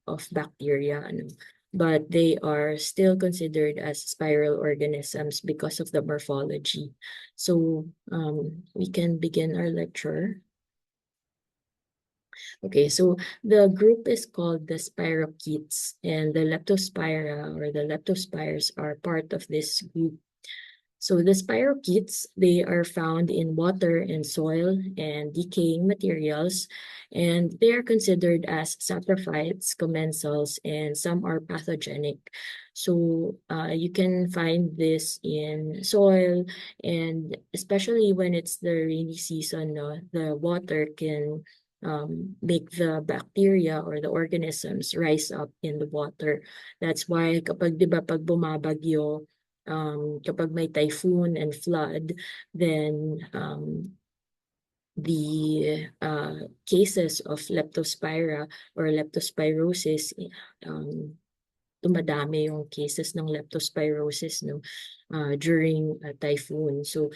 of bacteria, but they are still considered as spiral organisms because of the morphology. So we can begin our lecture. Okay, so the group is called the spirochetes, and the Leptospira or the Leptospires are part of this group. So the spirochetes, they are found in water and soil and decaying materials, and they are considered as saprophytes, commensals, and some are pathogenic. So you can find this in soil, and especially when it's the rainy season, the water can make the bacteria or the organisms rise up in the water. That's why kapag, di ba, pag bumabagyo, kapag may typhoon and flood, then the cases of leptospira or leptospirosis, dumadami yung cases ng leptospirosis during a typhoon. So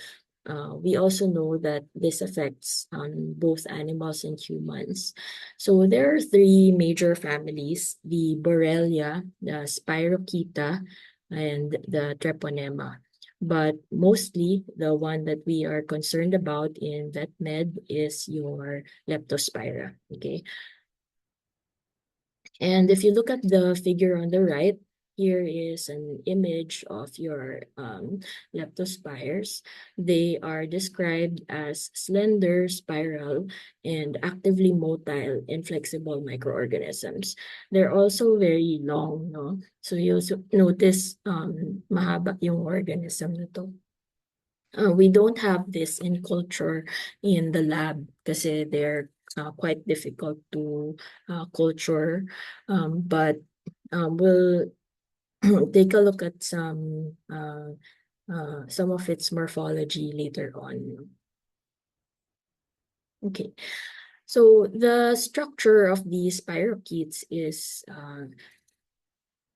we also know that this affects both animals and humans. So there are three major families: the Borrelia, the Spirocheta, and the Treponema. But mostly the one that we are concerned about in vet med is your Leptospira. Okay. And if you look at the figure on the right, here is an image of your leptospires. They are described as slender, spiral, and actively motile and flexible microorganisms. They're also very long, no? So you'll notice mahaba yung organism na to. We don't have this in culture in the lab kasi they're quite difficult to culture. But we'll take a look at some of its morphology later on. Okay, so the structure of these spirochetes is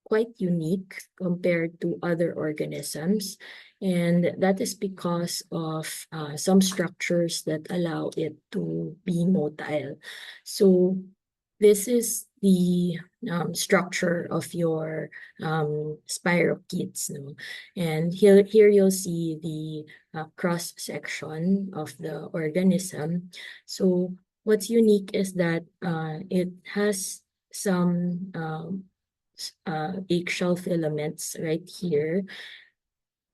quite unique compared to other organisms. And that is because of some structures that allow it to be motile. So this is the structure of your spirochetes. No? And here you'll see the cross section of the organism. So what's unique is that it has some eggshell filaments right here.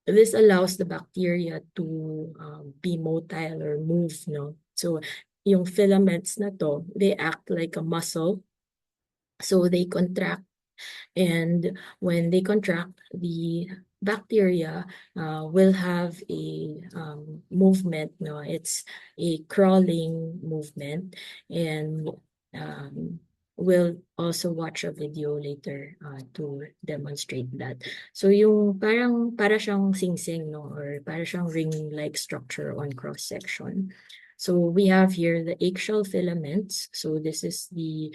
This allows the bacteria to be motile or move, no? So yung filaments na to, they act like a muscle. So they contract, and when they contract, the bacteria will have a movement, no? It's a crawling movement, and we'll also watch a video later to demonstrate that. So yung para siyang sing-sing, no? Or para siyang ring-like structure on cross-section. So we have here the eggshell filaments. So this is the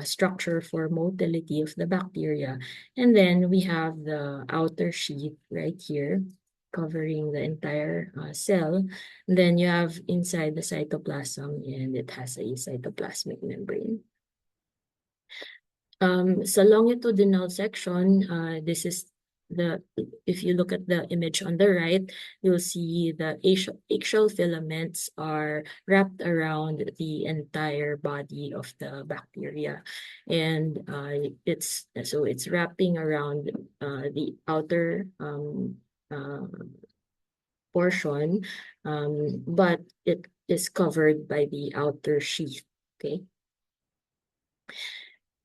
structure for motility of the bacteria. And then we have the outer sheath right here, covering the entire cell. And then you have inside the cytoplasm, and it has a cytoplasmic membrane. Sa longitudinal section, this is if you look at the image on the right, you'll see the eggshell filaments are wrapped around the entire body of the bacteria. And it's wrapping around the outer portion, but it is covered by the outer sheath. Okay.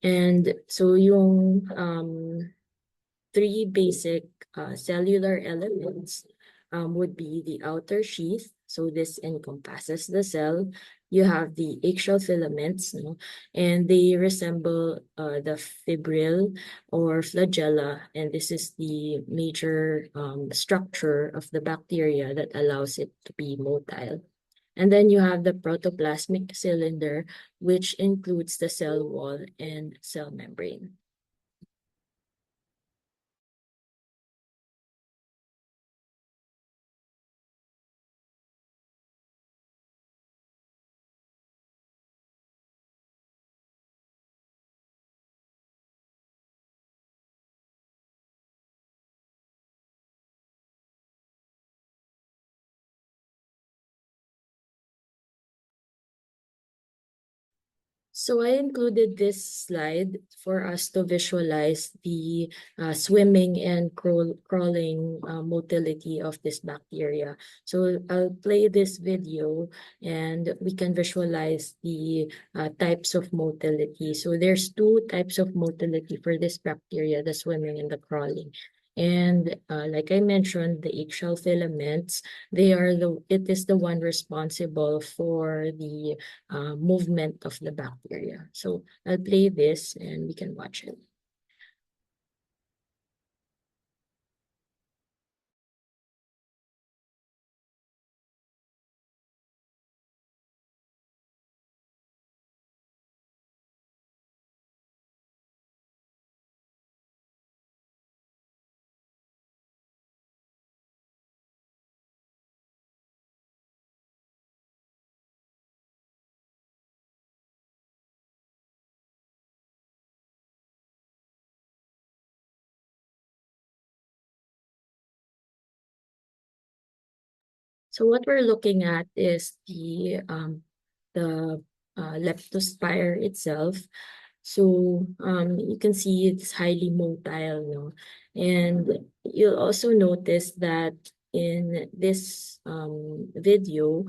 And so yung three basic cellular elements would be the outer sheath. So this encompasses the cell. You have the eggshell filaments, and they resemble the fibril or flagella, and this is the major structure of the bacteria that allows it to be motile. And then you have the protoplasmic cylinder, which includes the cell wall and cell membrane. So I included this slide for us to visualize the swimming and crawling motility of this bacteria. So I'll play this video and we can visualize the types of motility. So there's two types of motility for this bacteria, the swimming and the crawling. And like I mentioned, the eggshell filaments, it is the one responsible for the movement of the bacteria. So I'll play this and we can watch it. So what we're looking at is the leptospire itself. So you can see it's highly motile, no? And you'll also notice that in this video,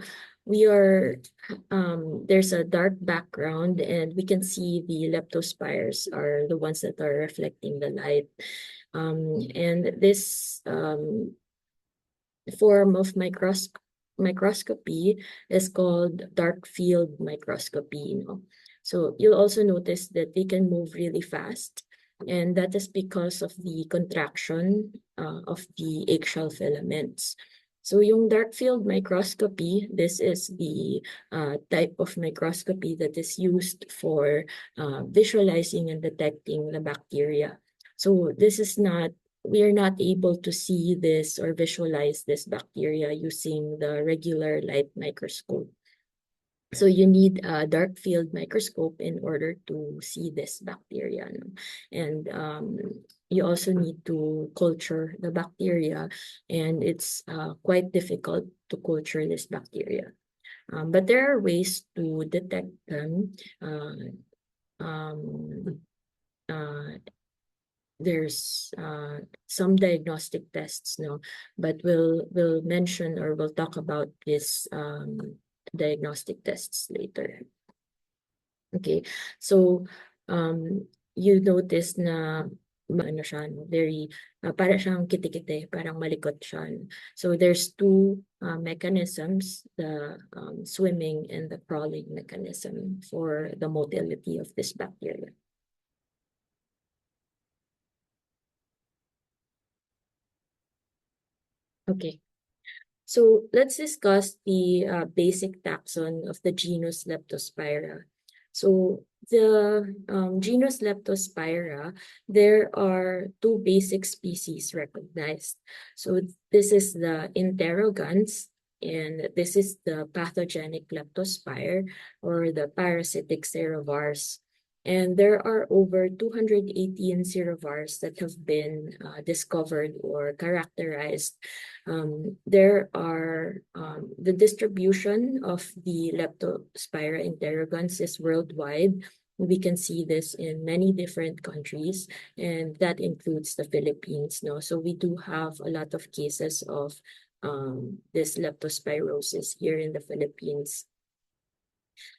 there's a dark background and we can see the leptospires are the ones that are reflecting the light. And this form of microscopy is called dark field microscopy, you know. So you'll also notice that they can move really fast, and that is because of the contraction of the eggshell filaments. So yung dark field microscopy, this is the type of microscopy that is used for visualizing and detecting the bacteria. So this is not we are not able to see this or visualize this bacteria using the regular light microscope. So you need a dark field microscope in order to see this bacteria. No? And you also need to culture the bacteria, and it's quite difficult to culture this bacteria. But there are ways to detect them. Um, uh, there's some diagnostic tests, no, but we'll mention or we'll talk about this diagnostic tests later. Okay, so you notice na ano siya, no, very para siyang kiti-kiti, parang malikot siya. No? So there's two mechanisms, the swimming and the crawling mechanism for the motility of this bacteria. Okay. So let's discuss the basic taxon of the genus Leptospira. So the genus Leptospira, there are two basic species recognized. So this is the interrogans, and this is the pathogenic leptospire or the parasitic serovars. And there are over 218 serovars that have been discovered or characterized. There are the distribution of the Leptospira interrogans is worldwide. We can see this in many different countries, and that includes the Philippines. No, so we do have a lot of cases of this leptospirosis here in the Philippines.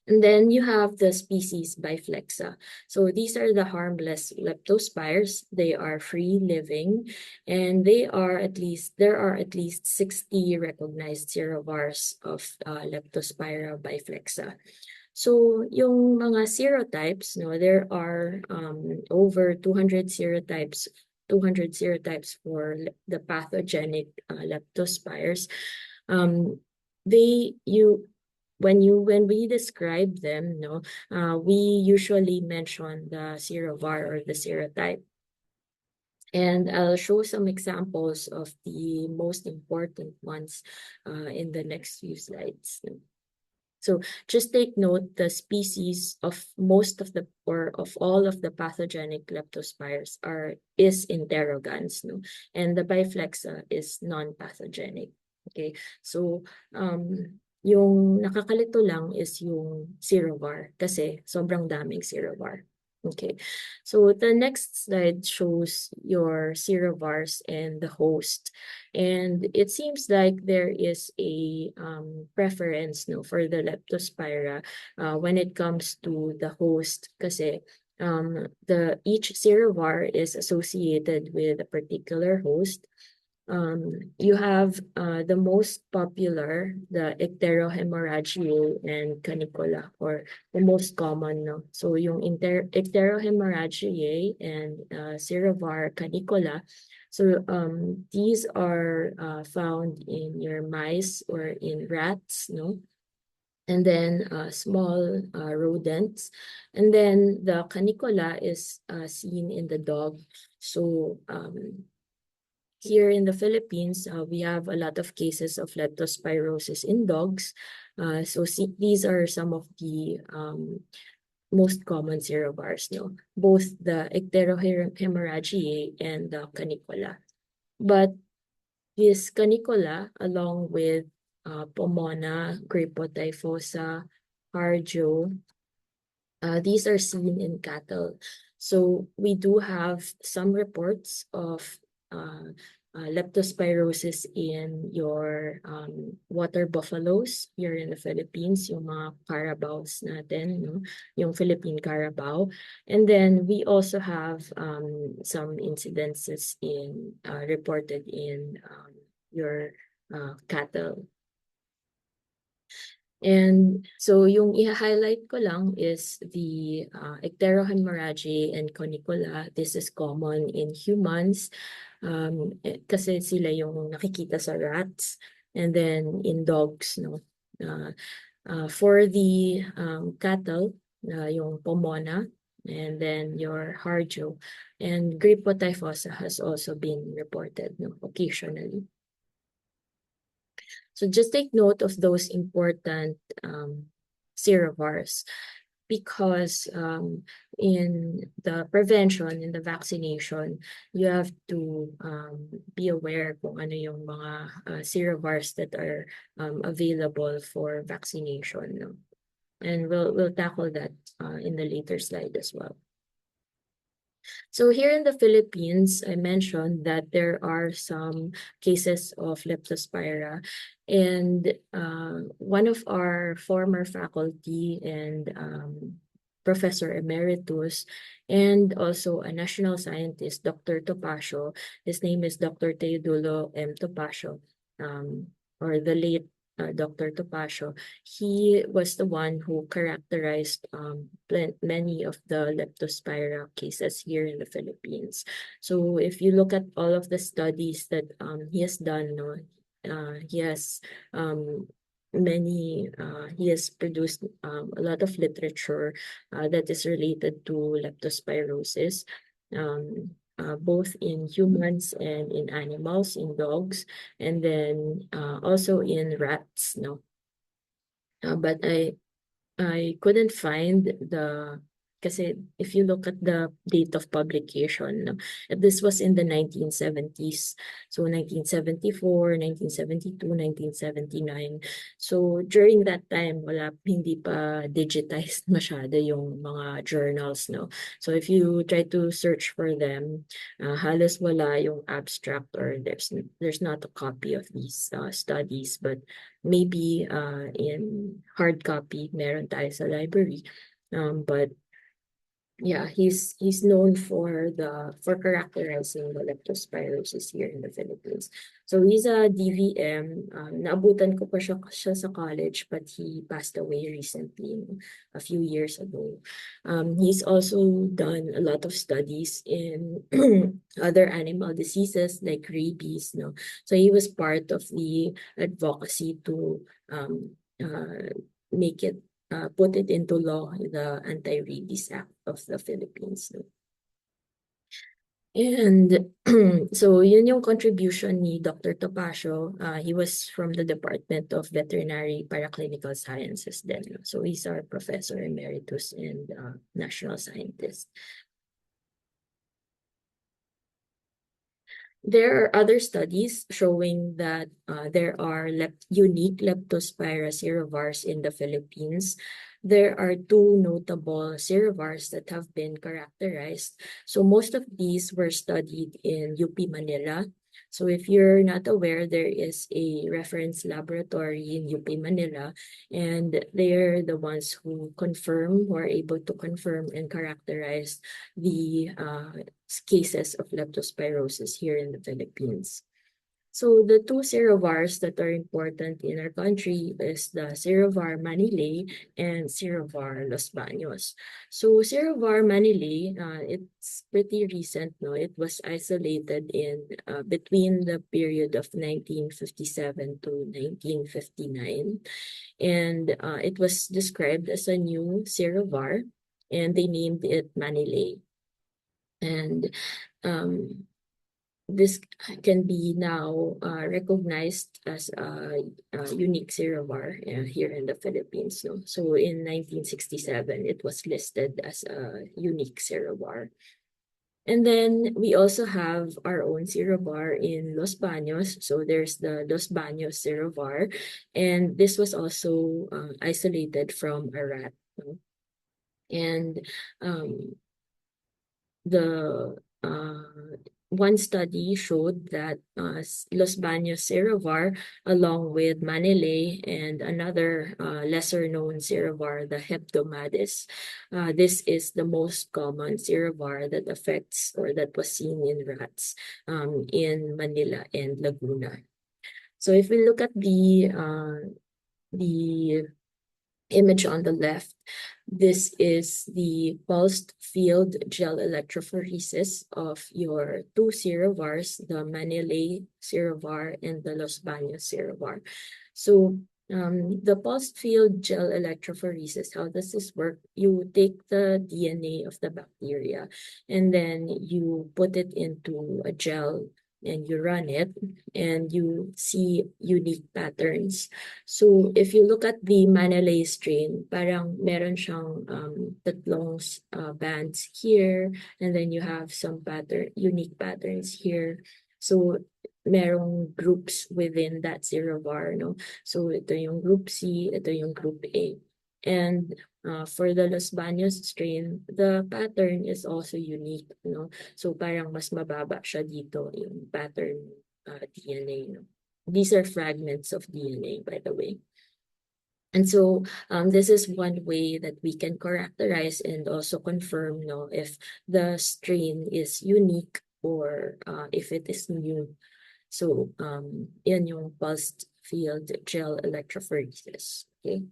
And then you have the species Biflexa. So these are the harmless leptospires. They are free living, and there are at least 60 recognized serovars of Leptospira biflexa. So yung mga serotypes, no, there are over 200 serotypes for the pathogenic leptospires. They you when we describe them, no, we usually mention the serovar or the serotype. And I'll show some examples of the most important ones in the next few slides. So just take note, the species of most of the or of all of the pathogenic leptospires is interrogans, no, and the biflexa is non-pathogenic. Okay, so Yung nakakalito lang is yung serovar kasi sobrang daming serovar. Okay, so the next slide shows your serovars and the host. And it seems like there is a preference no, for the Leptospira when it comes to the host kasi each serovar is associated with a particular host. You have the most popular, the ecterohemorrhagiae and canicola, or the most common, no? So yung ecterohemorrhagiae and serovar canicola, so these are found in your mice or in rats, no? And then small rodents. And then the canicola is seen in the dog. So here in the Philippines, we have a lot of cases of leptospirosis in dogs. These are some of the most common serovars, no? Both the ecterohemorrhagiae and the canicola. But this canicola, along with Pomona, Gripotyphosa, Harjo, these are seen in cattle. So we do have some reports of leptospirosis in your water buffaloes here in the Philippines, yung mga carabaos natin, no? Yung Philippine carabao. And then we also have some incidences reported in your cattle. And so yung i-highlight ko lang is the ecterohemorrhagiae and conicola. This is common in humans kasi sila yung nakikita sa rats and then in dogs, no. For the cattle, yung pomona and then your harjo and gripotyphosa has also been reported, no, occasionally. So just take note of those important serovars because in the prevention, in the vaccination, you have to be aware kung ano yung mga serovars that are available for vaccination. No? And we'll tackle that in the later slide as well. So here in the Philippines, I mentioned that there are some cases of Leptospira, and one of our former faculty and Professor Emeritus, and also a national scientist, Dr. Topacio. His name is Dr. Teodulo M. Topacio, or the late Dr. Topacio. He was the one who characterized many of the Leptospira cases here in the Philippines. So if you look at all of the studies that he has done, no, he has he has produced a lot of literature that is related to leptospirosis, both in humans and in animals, in dogs, and then also in rats, no. But I couldn't find kasi if you look at the date of publication, no, this was in the 1970s. So 1974, 1972, 1979. So during that time, hindi pa digitized masyado yung mga journals, no. So if you try to search for them, halos wala yung abstract or there's not a copy of these studies, but maybe in hard copy meron tayo sa library. But yeah, he's known for characterizing the leptospirosis here in the Philippines. So he's a DVM. Naabutan ko pa siya sa college, but he passed away recently, a few years ago. He's also done a lot of studies in other animal diseases like rabies. No, so he was part of the advocacy to make it put it into law, the Anti-Rabies Act of the Philippines. No? And so yun yung contribution ni Dr. Topacio. He was from the Department of Veterinary Paraclinical Sciences then. No? So he's our Professor Emeritus and National Scientist. There are other studies showing that there are unique Leptospira serovars in the Philippines. There are two notable serovars that have been characterized. So most of these were studied in UP Manila. So if you're not aware, there is a reference laboratory in UP Manila, and they're the ones who are able to confirm and characterize the cases of leptospirosis here in the Philippines. So the two serovars that are important in our country is the Serovar Manile and Serovar Los Baños. So Serovar Manile, it's pretty recent, no? It was isolated in between the period of 1957 to 1959, and it was described as a new serovar, and they named it Manile. And um, this can be now recognized as a unique serovar here in the Philippines. No? So in 1967, it was listed as a unique serovar. And then we also have our own serovar in Los Baños. So there's the Los Baños serovar, and this was also isolated from a rat. No? And um, the one study showed that Los Baños Serovar, along with Manile and another lesser known serovar, the Hebdomades, this is the most common serovar that affects or that was seen in rats in Manila and Laguna. So if we look at the image on the left, this is the pulsed field gel electrophoresis of your two serovars, the Manile serovar and the Los Baños serovar. So the pulsed field gel electrophoresis, how does this work? You take the DNA of the bacteria and then you put it into a gel and you run it and you see unique patterns. So if you look at the Manilay strain, parang meron siyang tatlong bands here, and then you have some unique patterns here. So merong groups within that serovar, no? So ito yung group C, ito yung group A. And for the Los Baños strain, the pattern is also unique, no? So parang mas mababa siya dito yung pattern DNA, no? These are fragments of DNA, by the way. And so this is one way that we can characterize and also confirm, no, if the strain is unique or if it is new. So yan yung pulsed field gel electrophoresis. Okay.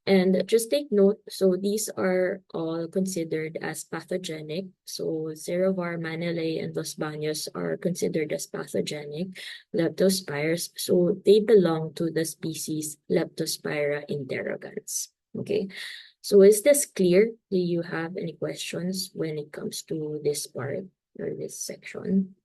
And just take note, so these are all considered as pathogenic. So Serovar, Manilay, and Los Baños are considered as pathogenic leptospires. So they belong to the species Leptospira interrogans. Okay. So is this clear? Do you have any questions when it comes to this part or this section?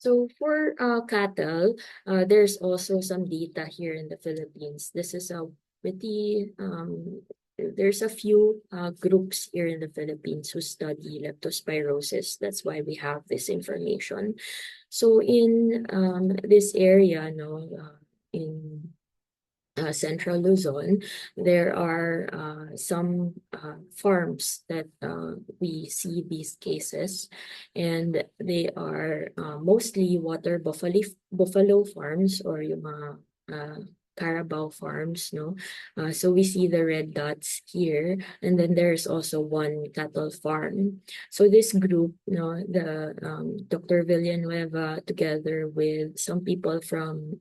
So for cattle, there's also some data here in the Philippines. This is a pretty, there's a few groups here in the Philippines who study leptospirosis. That's why we have this information. So in this area, no, in Central Luzon, there are some farms that we see these cases, and they are mostly water buffalo farms or yung mga carabao farms, no? So we see the red dots here, and then there's also one cattle farm. So this group, no, the Dr. Villanueva, together with some people from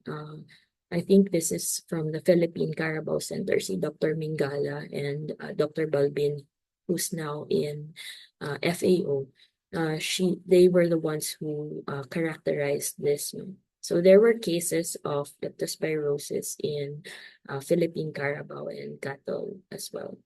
I think this is from the Philippine Carabao Center, si Dr. Mingala and Dr. Balbin, who's now in FAO. They were the ones who characterized this. No? So there were cases of leptospirosis in Philippine Carabao and cattle as well.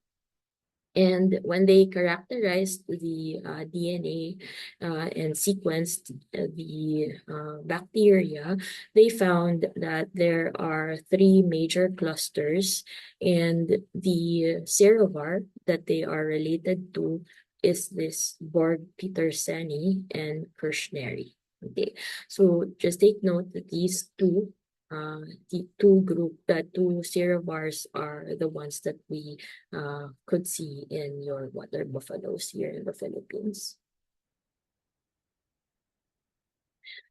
And when they characterized the DNA and sequenced the bacteria, they found that there are three major clusters, and the serovar that they are related to is this Borg peterseni and Kirchneri. Okay, so just take note that uh, the two serovars are the ones that we could see in your water buffaloes here in the Philippines.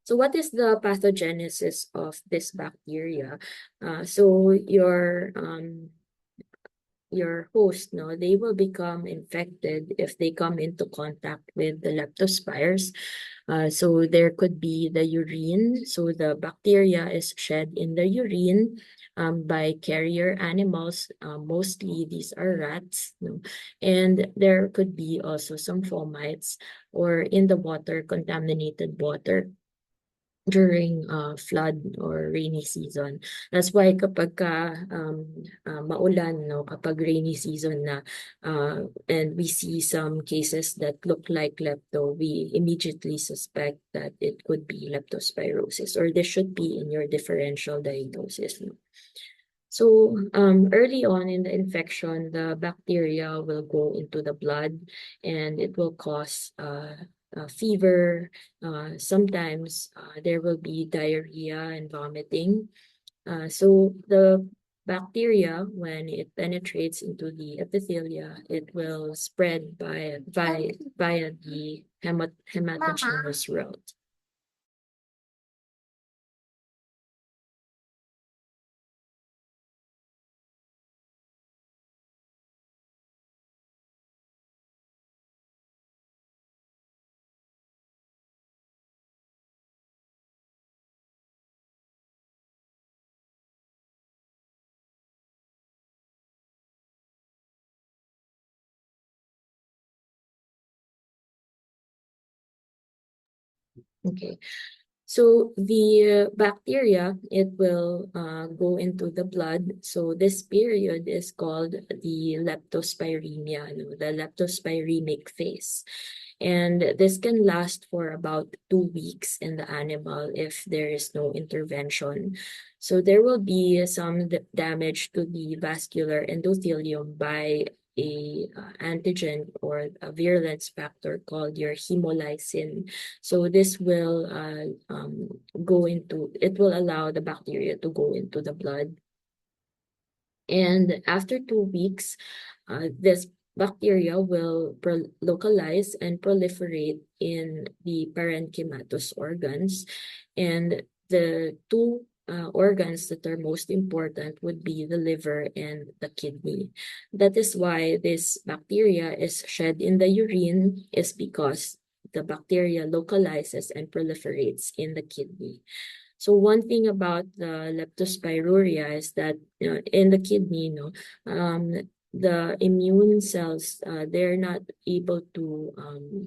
So what is the pathogenesis of this bacteria? So your host, no, they will become infected if they come into contact with the leptospires. So there could be the urine. So the bacteria is shed in the urine by carrier animals. Mostly these are rats. No? And there could be also some fomites or in the water, contaminated water during flood or rainy season. That's why kapag maulan, no, kapag rainy season na, and we see some cases that look like lepto, we immediately suspect that it could be leptospirosis, or this should be in your differential diagnosis. No? So early on in the infection, the bacteria will go into the blood and it will cause fever. Sometimes there will be diarrhea and vomiting. So the bacteria, when it penetrates into the epithelia, it will spread via the hematogenous route. Okay. So the bacteria, it will go into the blood. So this period is called the leptospiremia, no, the leptospiremic phase. And this can last for about 2 weeks in the animal if there is no intervention. So there will be some damage to the vascular endothelium by a antigen or a virulence factor called your hemolysin. So this will it will allow the bacteria to go into the blood. And after 2 weeks, this bacteria will localize and proliferate in the parenchymatous organs. And the two organs that are most important would be the liver and the kidney. That is why this bacteria is shed in the urine, is because the bacteria localizes and proliferates in the kidney. So one thing about the leptospiruria is that in the kidney, the immune cells, they're not able to,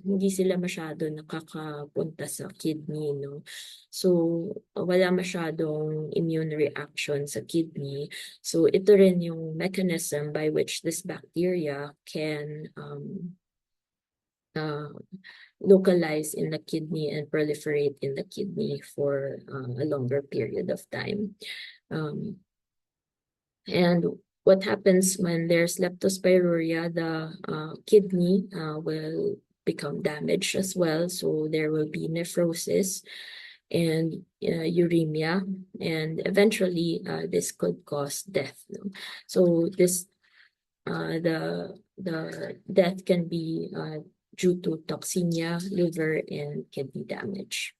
hindi sila masyado nakakapunta sa kidney, no? So wala masyadong immune reaction sa kidney. So ito rin yung mechanism by which this bacteria can uh, localize in the kidney and proliferate in the kidney for a longer period of time. Um, and what happens when there's leptospiruria, the kidney will become damaged as well. So there will be nephrosis and uremia, and eventually this could cause death. No? So the death can be due to toxemia, liver, and kidney damage.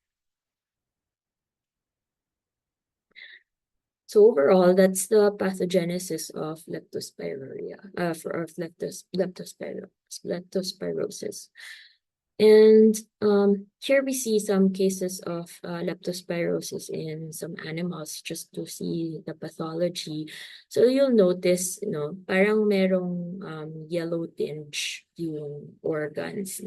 So overall, that's the pathogenesis of leptospiroria, of leptospirosis. And here we see some cases of leptospirosis in some animals just to see the pathology. So you'll notice, parang merong yellow tinge yung organs,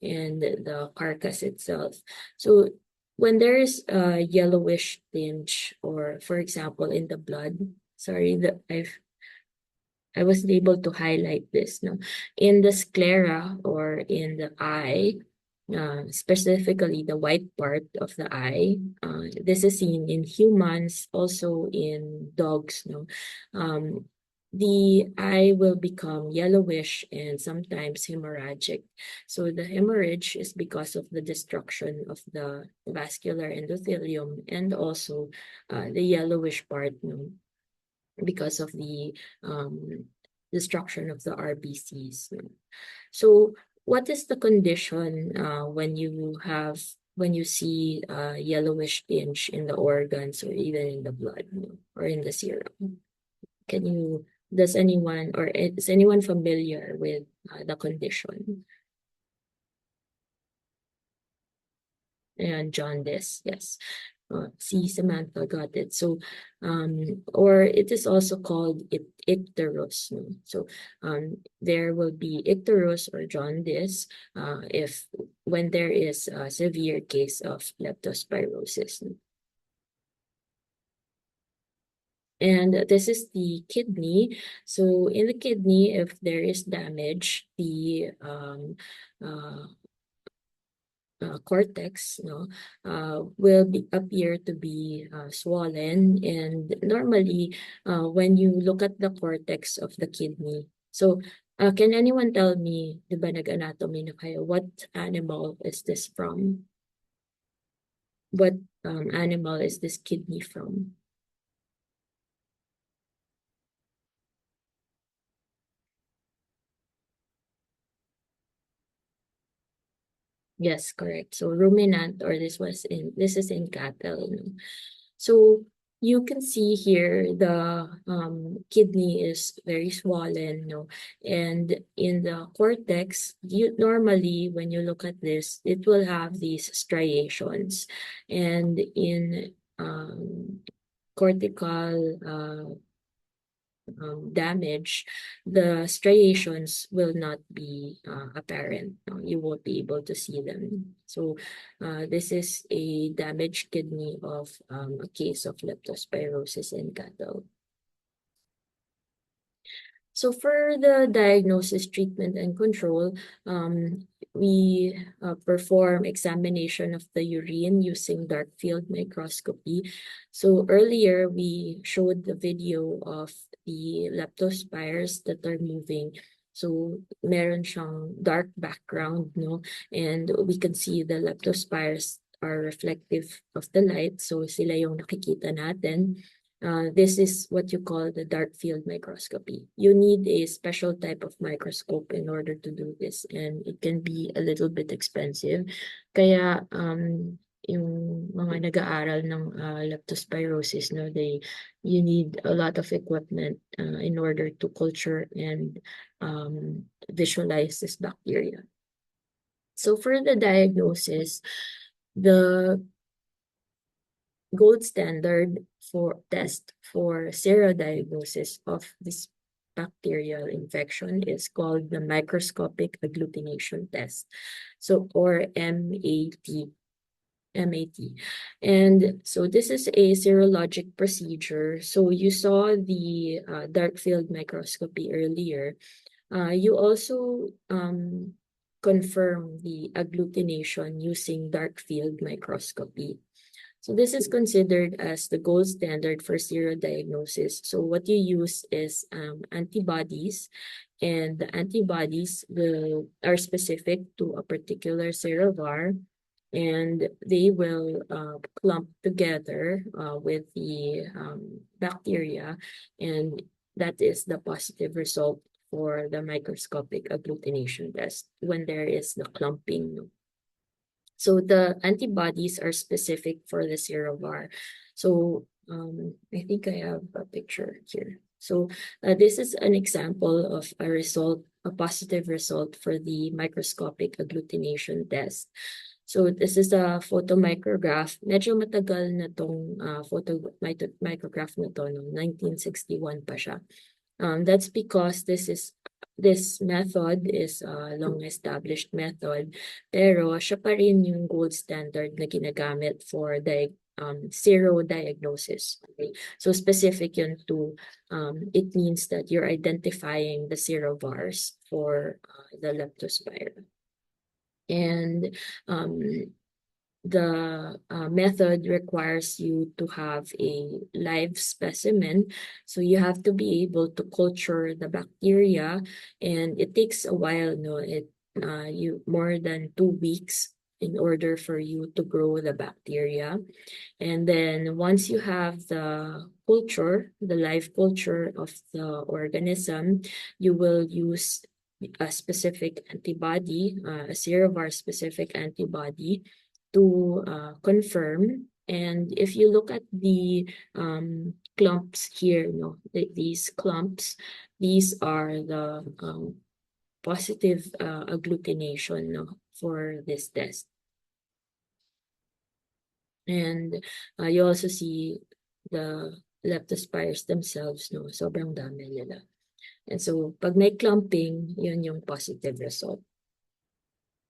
and the carcass itself. So when there is a yellowish tinge, or for example in the blood, sorry, I was able to highlight this, no, in the sclera or in the eye, specifically the white part of the eye. This is seen in humans, also in dogs, no. The eye will become yellowish and sometimes hemorrhagic. So the hemorrhage is because of the destruction of the vascular endothelium, and also the yellowish part, no, because of the destruction of the RBCs. So what is the condition when you see yellowish tinge in the organs or even in the blood, or in the serum? Can you, does anyone, or is anyone familiar with the condition? And jaundice, yes. See, Samantha got it. So, or it is also called icterus. No? So, there will be icterus or jaundice if when there is a severe case of leptospirosis. No? And this is the kidney. So, in the kidney, if there is damage, the uh, cortex, no, will appear to be swollen. And normally, when you look at the cortex of the kidney, so can anyone tell me, di ba nag-anatomy na kayo, what animal is this from? What animal is this kidney from? Yes, correct. So ruminant, or this is in cattle. No? So you can see here the kidney is very swollen, no? And in the cortex, you normally when you look at this, it will have these striations, and in cortical damage, the striations will not be apparent. No? You won't be able to see them. So this is a damaged kidney of a case of leptospirosis in cattle. So for the diagnosis, treatment, and control, we perform examination of the urine using dark field microscopy. So earlier, we showed the video of the leptospires that are moving. So meron siyang dark background, no? And we can see the leptospires are reflective of the light. So sila yung nakikita natin. This is what you call the dark field microscopy. You need a special type of microscope in order to do this, and it can be a little bit expensive. Kaya yung mga nag-aaral ng leptospirosis, no, you need a lot of equipment in order to culture and visualize this bacteria. So for the diagnosis, the gold standard for test for serodiagnosis of this bacterial infection is called the microscopic agglutination test. So, or MAT. And so this is a serologic procedure. So you saw the dark field microscopy earlier. You also confirm the agglutination using dark field microscopy. So this is considered as the gold standard for serodiagnosis. So what you use is antibodies, and the antibodies are specific to a particular serovar, and they will clump together with the bacteria, and that is the positive result for the microscopic agglutination test when there is the clumping. So the antibodies are specific for the serovar. So I think I have a picture here. So this is an example of a result, a positive result for the microscopic agglutination test. So this is a photomicrograph. Medyo matagal na tong micrograph na to, no? 1961 pa siya. That's because this method is a long-established method, pero siya pa rin yung gold standard na ginagamit for sero-diagnosis. Okay? So specific yun to, it means that you're identifying the serovars for the Leptospira. And the method requires you to have a live specimen. So you have to be able to culture the bacteria, and it takes a while, no? You more than 2 weeks in order for you to grow the bacteria. And then once you have the culture, the live culture of the organism, you will use a specific antibody, a serovar specific antibody to confirm. And if you look at the clumps here, these clumps, these are the positive agglutination, for this test. And you also see the leptospires themselves, sobrang dami nila. And so, pag may clumping, yun yung positive result.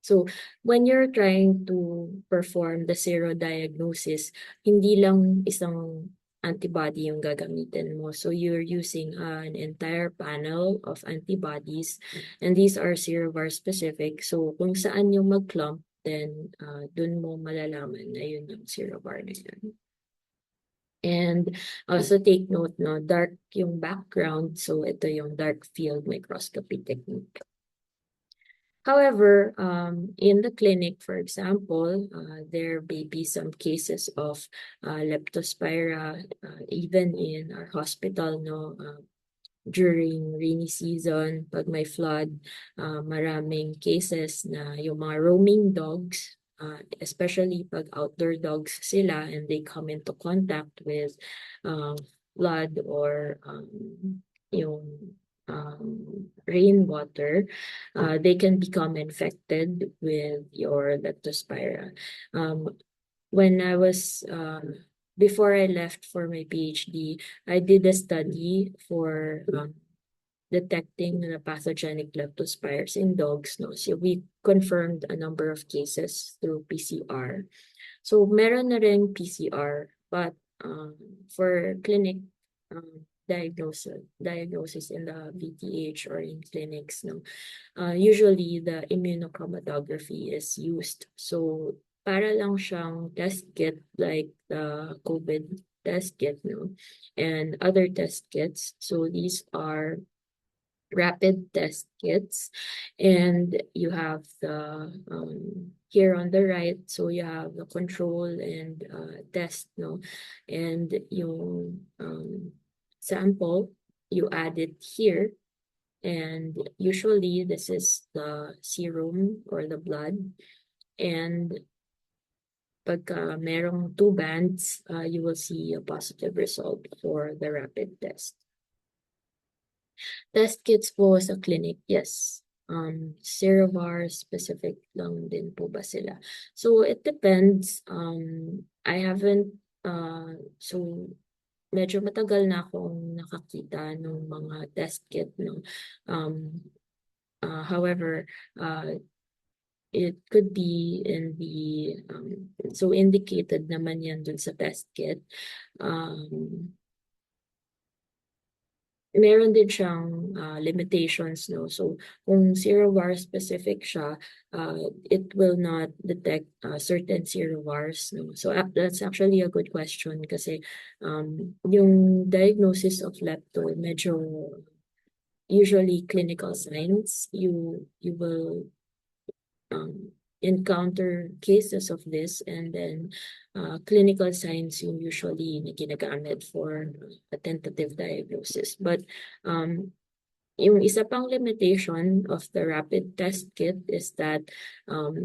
So, when you're trying to perform the sero-diagnosis, hindi lang isang antibody yung gagamitin mo. So, you're using an entire panel of antibodies, and these are serovar specific. So, kung saan yung mag-clump, then dun mo malalaman na yun yung serovar na yun. And also take note, dark yung background. So, ito yung dark field microscopy technique. However, in the clinic, for example, there may be some cases of Leptospira, even in our hospital, during rainy season, pag may flood, maraming cases na yung mga roaming dogs, especially pag outdoor dogs sila and they come into contact with flood or yung rainwater, they can become infected with your Leptospira. When I was, before I left for my PhD, I did a study for detecting the pathogenic leptospires in dogs. So we confirmed a number of cases through PCR. So meron na rin PCR, but for clinic diagnosis in the VTH or in clinics, usually the immunochromatography is used. So para lang siyang test kit like the COVID test kit, and other test kits. So these are rapid test kits, and you have the here on the right, so you have the control and test, and yung sample, you add it here, and usually this is the serum or the blood, and pagka merong 2 bands, you will see a positive result for the rapid test. Test kits po sa clinic, yes. Serovar specific lang din po ba sila? So it depends. I haven't, so medyo matagal na akong nakakita ng mga test kit, however, it could be in the, so indicated naman yan dun sa test kit. Meron din siyang limitations, so kung serovar specific siya, it will not detect certain serovars, so that's actually a good question kasi yung diagnosis of lepto medyo usually clinical signs, you will encounter cases of this, and then clinical signs yung usually na ginagamit for a tentative diagnosis. But yung isa pang limitation of the rapid test kit is that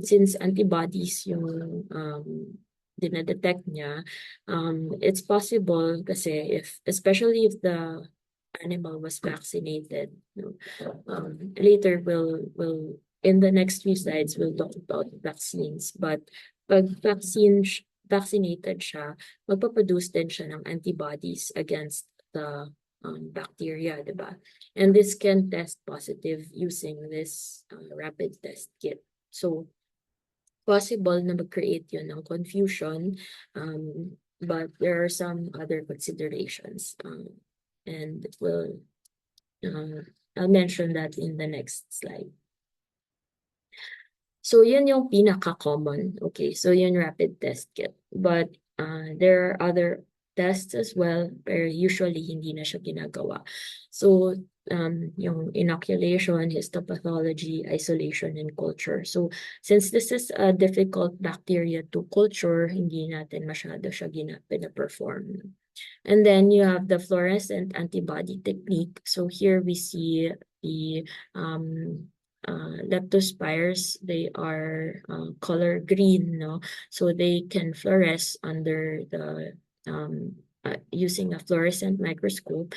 since antibodies yung dinadetect niya, it's possible kasi especially if the animal was vaccinated, later we'll in the next few slides, we'll talk about vaccines. But pag vaccinated siya, magpaproduce din siya ng antibodies against the bacteria, diba? And this can test positive using this rapid test kit. So, possible na mag-create yun ng confusion but there are some other considerations, and I'll mention that in the next slide. So yun yung pinaka-common. Okay, so yun rapid test kit. But there are other tests as well, pero usually hindi na siya ginagawa. So yung inoculation, histopathology, isolation, and culture. So since this is a difficult bacteria to culture, hindi natin masyado siya pina-perform. And then you have the fluorescent antibody technique. So here we see the leptospires. They are color green, no? So they can fluoresce under the using a fluorescent microscope.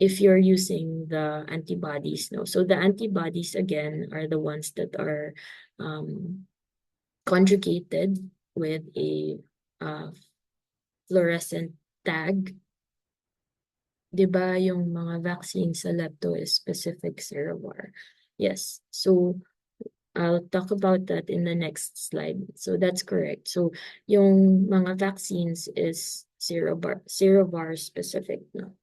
If you're using the antibodies, no? So the antibodies again are the ones that are conjugated with a fluorescent tag. Diba yung mga vaccine sa lepto is specific serovar? Yes. So I'll talk about that in the next slide. So that's correct. So yung mga vaccines is serovar specific, no?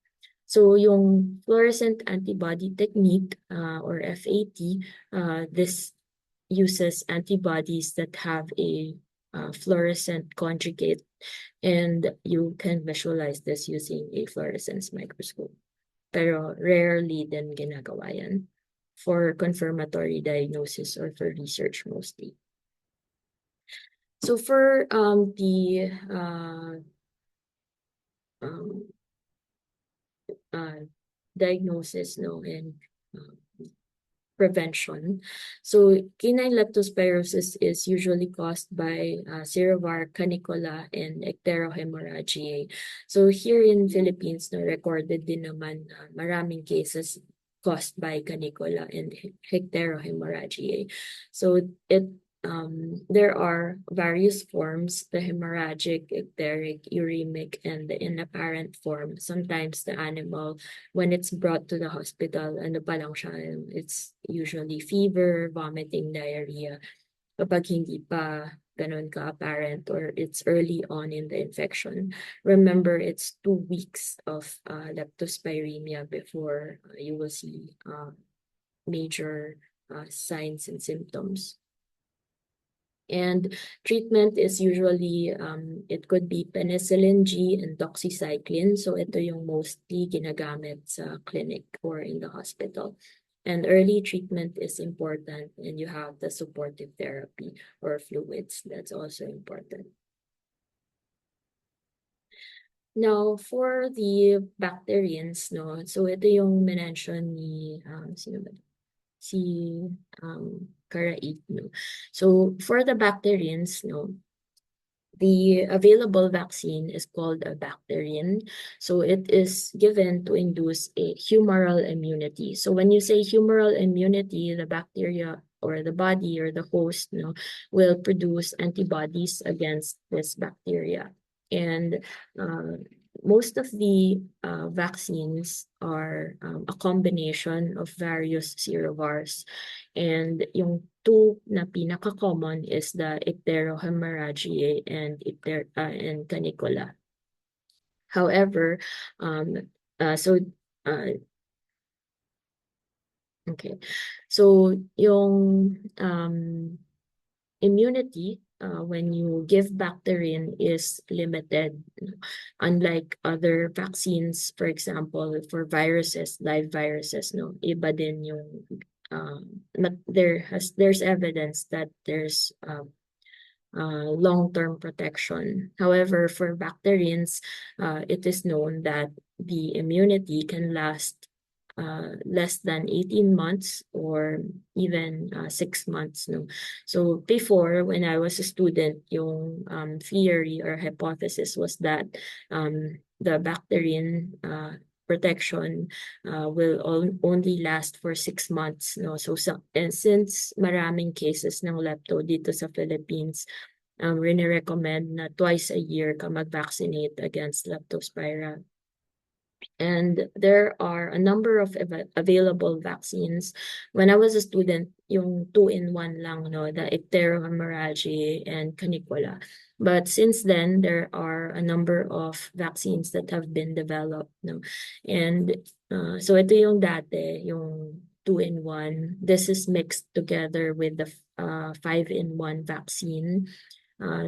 So yung fluorescent antibody technique, or FAT, this uses antibodies that have a fluorescent conjugate, and you can visualize this using a fluorescence microscope. Pero rarely din ginagawa yan for confirmatory diagnosis or for research mostly. So for the diagnosis, no, and prevention. So canine leptospirosis is usually caused by serovar, canicola, and ecterohemorrhagiae. So here in Philippines, no, recorded din naman maraming cases caused by canicola and ecterohemorrhagiae. So there are various forms: the hemorrhagic, ecteric, uremic, and the inapparent form. Sometimes the animal, when it's brought to the hospital, ano pa lang siya, it's usually fever, vomiting, diarrhea. Kapag hindi pa ganun ka-apparent or it's early on in the infection, remember it's 2 weeks of leptospiremia before you will see major signs and symptoms. And treatment is usually, it could be penicillin G and doxycycline. So ito yung mostly ginagamit sa clinic or in the hospital. And early treatment is important, and you have the supportive therapy or fluids. That's also important. Now, for the bacterians, no, so ito yung mention ni, sino ba? Si Karaid, no. So for the bacterians, no, the available vaccine is called a bacterian. So it is given to induce a humoral immunity. So when you say humoral immunity, the bacteria or the body or the host, no, will produce antibodies against this bacteria. And most of the vaccines are a combination of various serovars. And yung two na pinaka-common is the ecterohemorrhagiae and canicola. However, okay. So yung immunity when you give bacterian is limited. Unlike other vaccines, for example, for viruses, live viruses, no, iba din yung there's evidence that there's long-term protection. However, for bacterians, it is known that the immunity can last less than 18 months or even 6 months. No? So before, when I was a student, yung theory or hypothesis was that the bacterian protection will only last for 6 months. No? So and since maraming cases ng lepto dito sa Philippines, recommend na twice a year ka mag-vaccinate against Leptospira. And there are a number of available vaccines. When I was a student, yung 2-in-1 lang, no, the ipterohemorrhagic and canicola. But since then, there are a number of vaccines that have been developed, no. And so ito yung dati, yung 2-in-1. This is mixed together with the 5-in-1 vaccine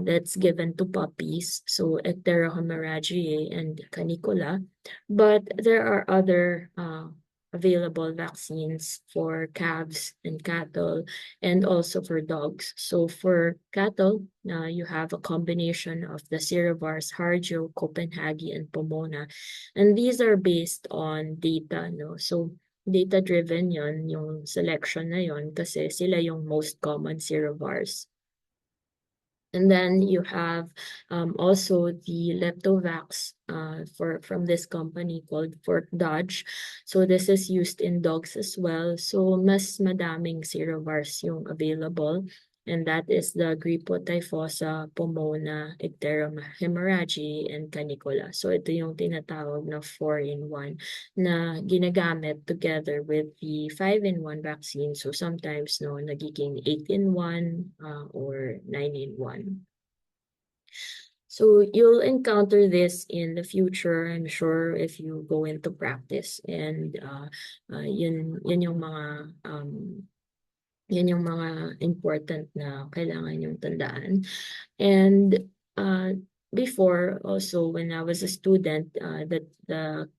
that's given to puppies, so Epterohemorrhagiae and Canicola. But there are other available vaccines for calves and cattle, and also for dogs. So for cattle, you have a combination of the serovars Harjo, Copenhagen, and Pomona. And these are based on data, no? So data-driven yon, yung selection na yon, kasi sila yung most common serovars. And then you have also the Leptovax from this company called Fort Dodge. So this is used in dogs as well. So mas madaming serovars yung available. And that is the Gripo typhosa, Pomona, Icterium hemorrhagic, and Canicola. So ito yung tinatawag na 4-in-1 na ginagamit together with the 5-in-1 vaccine. So sometimes no, nagiging 8-in-1 or 9-in-1. So you'll encounter this in the future, I'm sure, if you go into practice. And yun yung mga important na kailangan yung tandaan. And before, also when I was a student, that the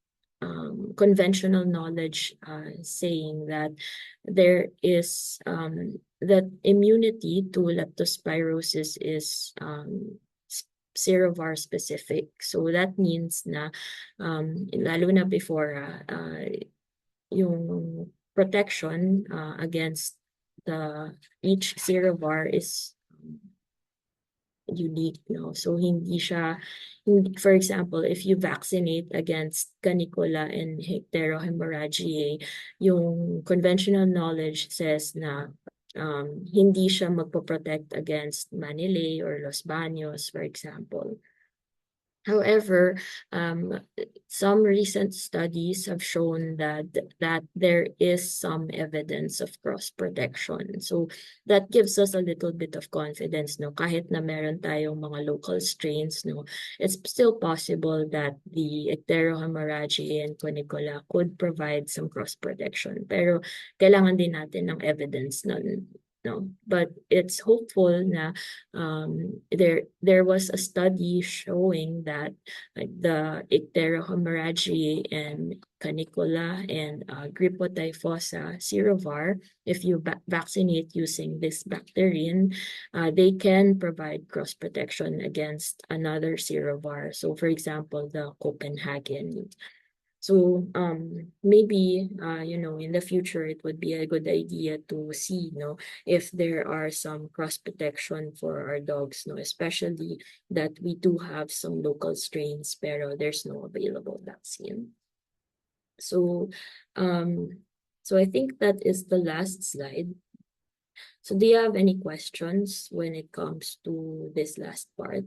conventional knowledge saying that there is that immunity to leptospirosis is serovar specific. So that means na lalo na before yung protection against each serovar is unique, no? So for example, if you vaccinate against canicola and ipterohemorrhagiae, yung conventional knowledge says na hindi siya magpo-protect against Manilay or Los Baños, for example. However, some recent studies have shown that there is some evidence of cross protection. So that gives us a little bit of confidence, no? Kahit na meron tayong mga local strains, no, it's still possible that the Ecterohemorrhagiae and Cunicola could provide some cross protection. Pero kailangan din natin ng evidence nun. No, but it's hopeful na there was a study showing that the icterohemorrhagiae and canicola and Gripo typhosa serovar, if you vaccinate using this bacterium, they can provide cross protection against another serovar. So for example, the Copenhagen. So maybe in the future it would be a good idea to see if there are some cross protection for our dogs, especially that we do have some local strains pero there's no available vaccine. So I think that is the last slide. So do you have any questions when it comes to this last part?